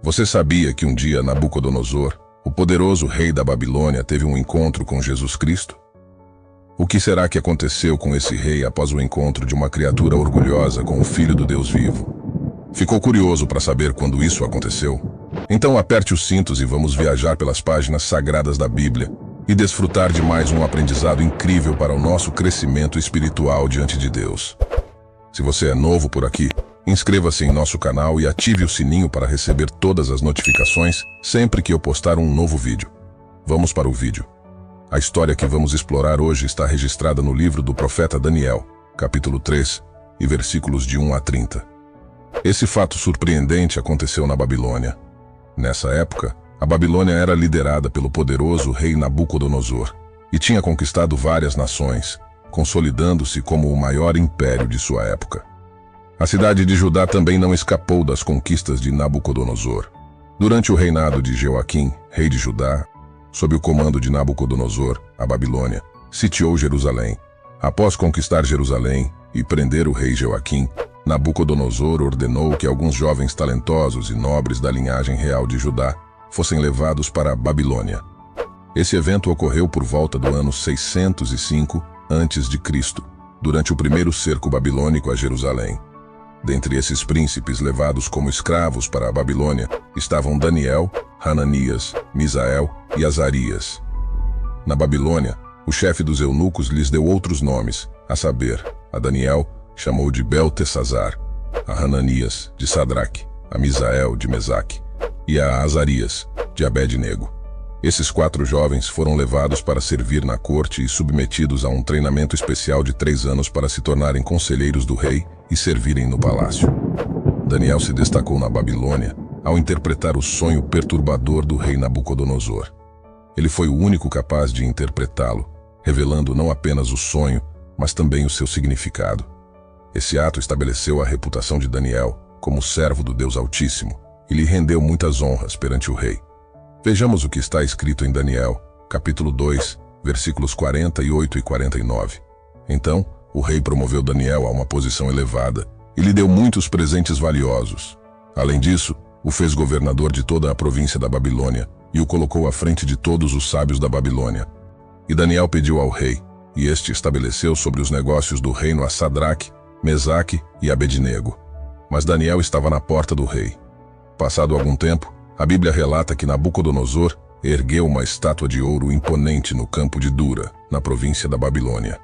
Você sabia que um dia Nabucodonosor, o poderoso rei da Babilônia, teve um encontro com Jesus Cristo? O que será que aconteceu com esse rei após o encontro de uma criatura orgulhosa com o Filho do Deus vivo? Ficou curioso para saber quando isso aconteceu? Então aperte os cintos e vamos viajar pelas páginas sagradas da Bíblia e desfrutar de mais um aprendizado incrível para o nosso crescimento espiritual diante de Deus. Se você é novo por aqui, inscreva-se em nosso canal e ative o sininho para receber todas as notificações sempre que eu postar um novo vídeo. Vamos para o vídeo. A história que vamos explorar hoje está registrada no livro do profeta Daniel, capítulo 3, e versículos de 1 a 30. Esse fato surpreendente aconteceu na Babilônia. Nessa época, a Babilônia era liderada pelo poderoso rei Nabucodonosor e tinha conquistado várias nações, consolidando-se como o maior império de sua época. A cidade de Judá também não escapou das conquistas de Nabucodonosor. Durante o reinado de Jeoaquim, rei de Judá, sob o comando de Nabucodonosor, a Babilônia sitiou Jerusalém. Após conquistar Jerusalém e prender o rei Jeoaquim, Nabucodonosor ordenou que alguns jovens talentosos e nobres da linhagem real de Judá fossem levados para a Babilônia. Esse evento ocorreu por volta do ano 605 a.C., durante o primeiro cerco babilônico a Jerusalém. Dentre esses príncipes levados como escravos para a Babilônia estavam Daniel, Hananias, Misael e Azarias. Na Babilônia, o chefe dos eunucos lhes deu outros nomes, a saber, a Daniel chamou de Beltesazar, a Hananias de Sadraque, a Misael de Mesaque e a Azarias de Abed-nego. Esses 4 jovens foram levados para servir na corte e submetidos a um treinamento especial de 3 anos para se tornarem conselheiros do rei e servirem no palácio. Daniel se destacou na Babilônia ao interpretar o sonho perturbador do rei Nabucodonosor. Ele foi o único capaz de interpretá-lo, revelando não apenas o sonho, mas também o seu significado. Esse ato estabeleceu a reputação de Daniel como servo do Deus Altíssimo e lhe rendeu muitas honras perante o rei. Vejamos o que está escrito em Daniel, capítulo 2, versículos 48 e 49. Então, o rei promoveu Daniel a uma posição elevada e lhe deu muitos presentes valiosos. Além disso, o fez governador de toda a província da Babilônia e o colocou à frente de todos os sábios da Babilônia. E Daniel pediu ao rei, e este estabeleceu sobre os negócios do reino a Sadraque, Mesaque e Abed-nego. Mas Daniel estava na porta do rei. Passado algum tempo, a Bíblia relata que Nabucodonosor ergueu uma estátua de ouro imponente no campo de Dura, na província da Babilônia.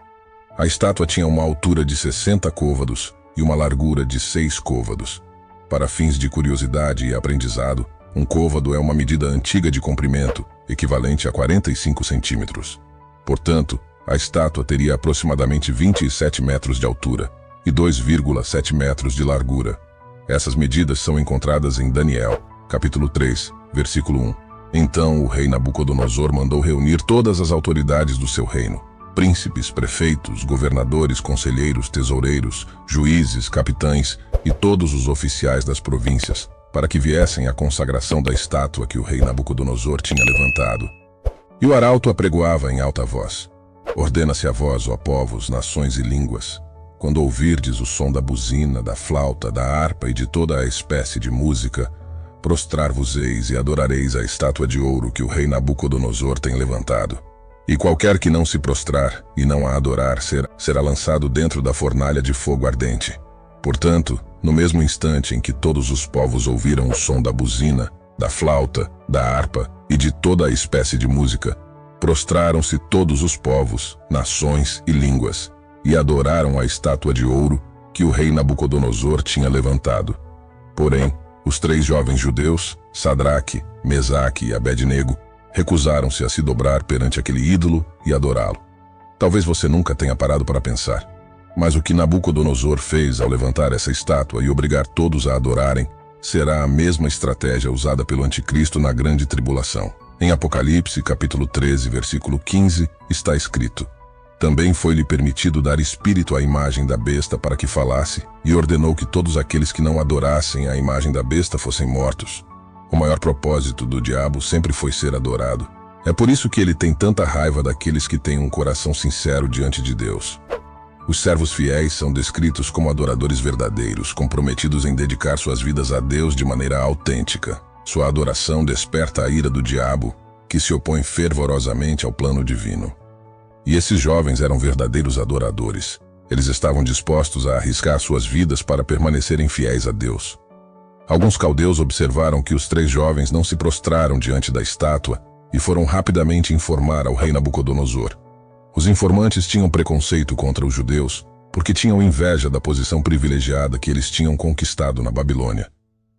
A estátua tinha uma altura de 60 côvados e uma largura de 6 côvados. Para fins de curiosidade e aprendizado, um côvado é uma medida antiga de comprimento, equivalente a 45 centímetros. Portanto, a estátua teria aproximadamente 27 metros de altura e 2,7 metros de largura. Essas medidas são encontradas em Daniel, capítulo 3, versículo 1. Então o rei Nabucodonosor mandou reunir todas as autoridades do seu reino, príncipes, prefeitos, governadores, conselheiros, tesoureiros, juízes, capitães e todos os oficiais das províncias, para que viessem à consagração da estátua que o rei Nabucodonosor tinha levantado. E o arauto apregoava em alta voz: Ordena-se a vós, ó povos, nações e línguas, quando ouvirdes o som da buzina, da flauta, da harpa e de toda a espécie de música, prostrar-vos-eis e adorareis a estátua de ouro que o rei Nabucodonosor tem levantado. E qualquer que não se prostrar e não a adorar será lançado dentro da fornalha de fogo ardente. Portanto, no mesmo instante em que todos os povos ouviram o som da buzina, da flauta, da harpa e de toda a espécie de música, prostraram-se todos os povos, nações e línguas, e adoraram a estátua de ouro que o rei Nabucodonosor tinha levantado. Porém, os 3 jovens judeus, Sadraque, Mesaque e Abed-nego, recusaram-se a se dobrar perante aquele ídolo e adorá-lo. Talvez você nunca tenha parado para pensar, mas o que Nabucodonosor fez ao levantar essa estátua e obrigar todos a adorarem será a mesma estratégia usada pelo anticristo na grande tribulação. Em Apocalipse, capítulo 13, versículo 15, está escrito: Também foi-lhe permitido dar espírito à imagem da besta para que falasse, e ordenou que todos aqueles que não adorassem a imagem da besta fossem mortos. O maior propósito do diabo sempre foi ser adorado. É por isso que ele tem tanta raiva daqueles que têm um coração sincero diante de Deus. Os servos fiéis são descritos como adoradores verdadeiros, comprometidos em dedicar suas vidas a Deus de maneira autêntica. Sua adoração desperta a ira do diabo, que se opõe fervorosamente ao plano divino. E esses jovens eram verdadeiros adoradores. Eles estavam dispostos a arriscar suas vidas para permanecerem fiéis a Deus. Alguns caldeus observaram que os 3 jovens não se prostraram diante da estátua e foram rapidamente informar ao rei Nabucodonosor. Os informantes tinham preconceito contra os judeus porque tinham inveja da posição privilegiada que eles tinham conquistado na Babilônia.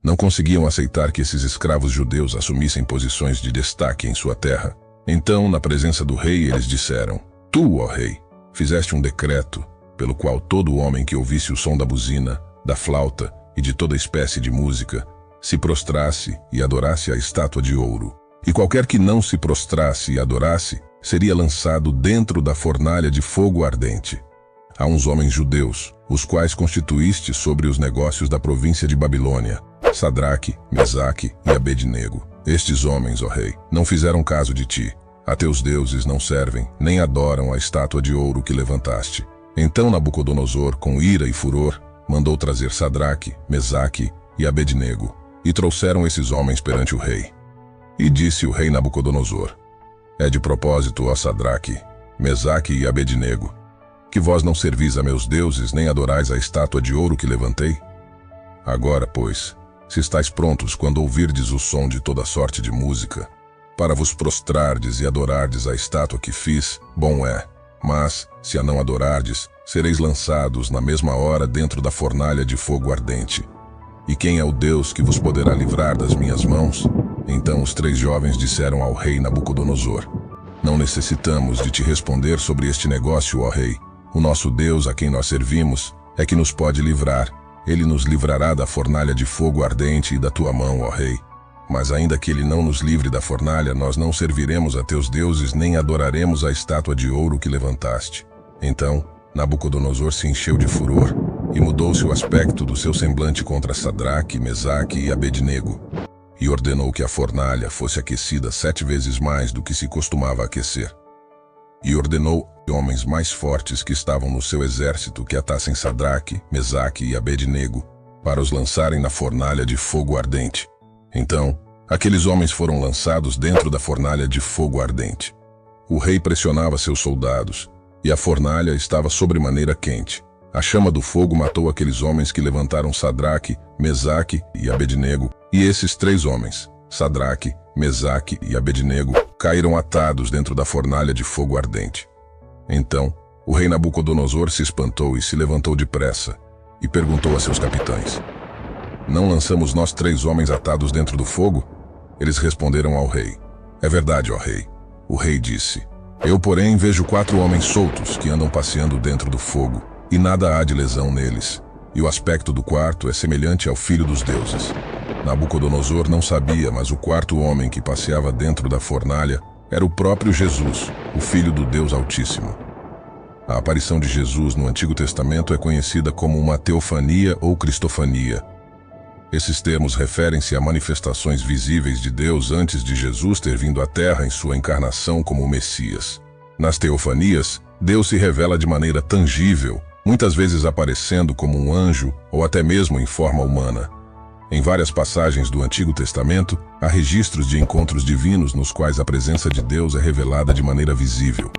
Não conseguiam aceitar que esses escravos judeus assumissem posições de destaque em sua terra. Então, na presença do rei, eles disseram: Tu, ó rei, fizeste um decreto pelo qual todo homem que ouvisse o som da buzina, da flauta e de toda espécie de música se prostrasse e adorasse a estátua de ouro. E qualquer que não se prostrasse e adorasse seria lançado dentro da fornalha de fogo ardente. Há uns homens judeus, os quais constituíste sobre os negócios da província de Babilônia, Sadraque, Mesaque e Abednego. Estes homens, ó rei, não fizeram caso de ti. A teus deuses não servem, nem adoram a estátua de ouro que levantaste. Então Nabucodonosor, com ira e furor, mandou trazer Sadraque, Mesaque e Abednego, e trouxeram esses homens perante o rei. E disse o rei Nabucodonosor: É de propósito, ó Sadraque, Mesaque e Abednego, que vós não servis a meus deuses, nem adorais a estátua de ouro que levantei? Agora, pois, se estáis prontos quando ouvirdes o som de toda sorte de música, para vos prostrardes e adorardes a estátua que fiz, bom é. Mas, se a não adorardes, sereis lançados na mesma hora dentro da fornalha de fogo ardente. E quem é o Deus que vos poderá livrar das minhas mãos? Então os 3 jovens disseram ao rei Nabucodonosor: Não necessitamos de te responder sobre este negócio, ó rei. O nosso Deus, a quem nós servimos, é que nos pode livrar. Ele nos livrará da fornalha de fogo ardente e da tua mão, ó rei. Mas ainda que ele não nos livre da fornalha, nós não serviremos a teus deuses, nem adoraremos a estátua de ouro que levantaste. Então Nabucodonosor se encheu de furor, e mudou-se o aspecto do seu semblante contra Sadraque, Mesaque e Abednego, e ordenou que a fornalha fosse aquecida 7 vezes mais do que se costumava aquecer. E ordenou homens mais fortes que estavam no seu exército que atassem Sadraque, Mesaque e Abednego, para os lançarem na fornalha de fogo ardente. Então, aqueles homens foram lançados dentro da fornalha de fogo ardente. O rei pressionava seus soldados, e a fornalha estava sobremaneira quente. A chama do fogo matou aqueles homens que levantaram Sadraque, Mesaque e Abednego, e esses 3 homens, Sadraque, Mesaque e Abednego, caíram atados dentro da fornalha de fogo ardente. Então, o rei Nabucodonosor se espantou e se levantou depressa, e perguntou a seus capitães: Não lançamos nós 3 homens atados dentro do fogo? Eles responderam ao rei: É verdade, ó rei. O rei disse: Eu, porém, vejo 4 homens soltos que andam passeando dentro do fogo, e nada há de lesão neles, e o aspecto do quarto é semelhante ao filho dos deuses. Nabucodonosor não sabia, mas o 4º homem que passeava dentro da fornalha era o próprio Jesus, o Filho do Deus Altíssimo. A aparição de Jesus no Antigo Testamento é conhecida como uma teofania ou cristofania. Esses termos referem-se a manifestações visíveis de Deus antes de Jesus ter vindo à Terra em sua encarnação como o Messias. Nas teofanias, Deus se revela de maneira tangível, muitas vezes aparecendo como um anjo ou até mesmo em forma humana. Em várias passagens do Antigo Testamento, há registros de encontros divinos nos quais a presença de Deus é revelada de maneira visível.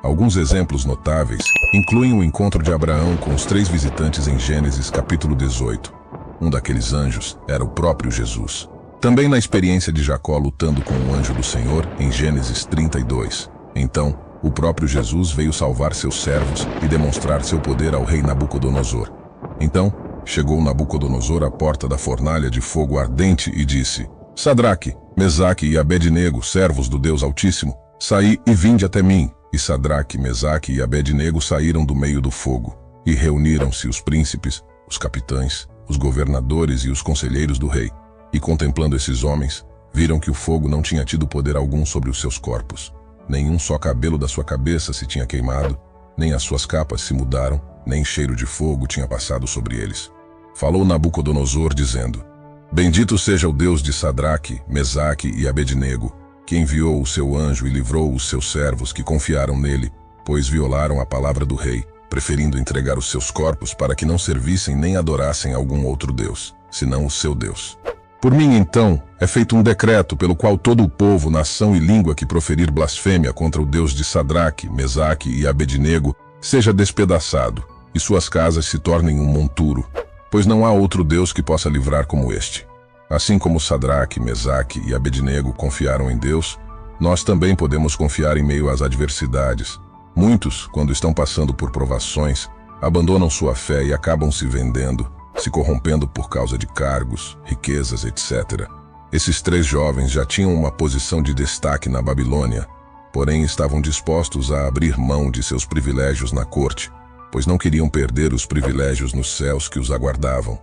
Alguns exemplos notáveis incluem o encontro de Abraão com os 3 visitantes em Gênesis capítulo 18. Um daqueles anjos era o próprio Jesus. Também na experiência de Jacó lutando com o anjo do Senhor em Gênesis 32. Então, o próprio Jesus veio salvar seus servos e demonstrar seu poder ao rei Nabucodonosor. Então, chegou Nabucodonosor à porta da fornalha de fogo ardente e disse: Sadraque, Mesaque e Abednego, servos do Deus Altíssimo, saí e vinde até mim. E Sadraque, Mesaque e Abednego saíram do meio do fogo, e reuniram-se os príncipes, os capitães, os governadores e os conselheiros do rei. E contemplando esses homens, viram que o fogo não tinha tido poder algum sobre os seus corpos. Nenhum só cabelo da sua cabeça se tinha queimado, nem as suas capas se mudaram, nem cheiro de fogo tinha passado sobre eles. Falou Nabucodonosor, dizendo: Bendito seja o Deus de Sadraque, Mesaque e Abednego, que enviou o seu anjo e livrou os seus servos que confiaram nele, pois violaram a palavra do rei, preferindo entregar os seus corpos para que não servissem nem adorassem algum outro Deus, senão o seu Deus. Por mim, então, é feito um decreto pelo qual todo o povo, nação e língua que proferir blasfêmia contra o Deus de Sadraque, Mesaque e Abednego seja despedaçado, e suas casas se tornem um monturo, pois não há outro Deus que possa livrar como este. Assim como Sadraque, Mesaque e Abednego confiaram em Deus, nós também podemos confiar em meio às adversidades. Muitos, quando estão passando por provações, abandonam sua fé e acabam se vendendo, se corrompendo por causa de cargos, riquezas, etc. Esses 3 jovens já tinham uma posição de destaque na Babilônia, porém estavam dispostos a abrir mão de seus privilégios na corte, pois não queriam perder os privilégios nos céus que os aguardavam.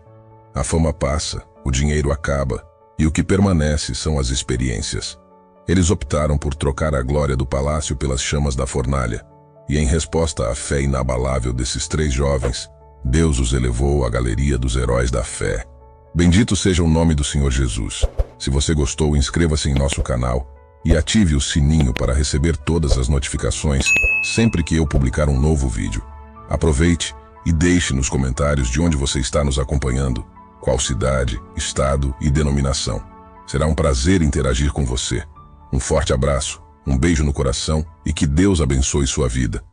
A fama passa, o dinheiro acaba, e o que permanece são as experiências. Eles optaram por trocar a glória do palácio pelas chamas da fornalha, e em resposta à fé inabalável desses 3 jovens, Deus os elevou à galeria dos heróis da fé. Bendito seja o nome do Senhor Jesus. Se você gostou, inscreva-se em nosso canal e ative o sininho para receber todas as notificações sempre que eu publicar um novo vídeo. Aproveite e deixe nos comentários de onde você está nos acompanhando, qual cidade, estado e denominação. Será um prazer interagir com você. Um forte abraço, um beijo no coração e que Deus abençoe sua vida.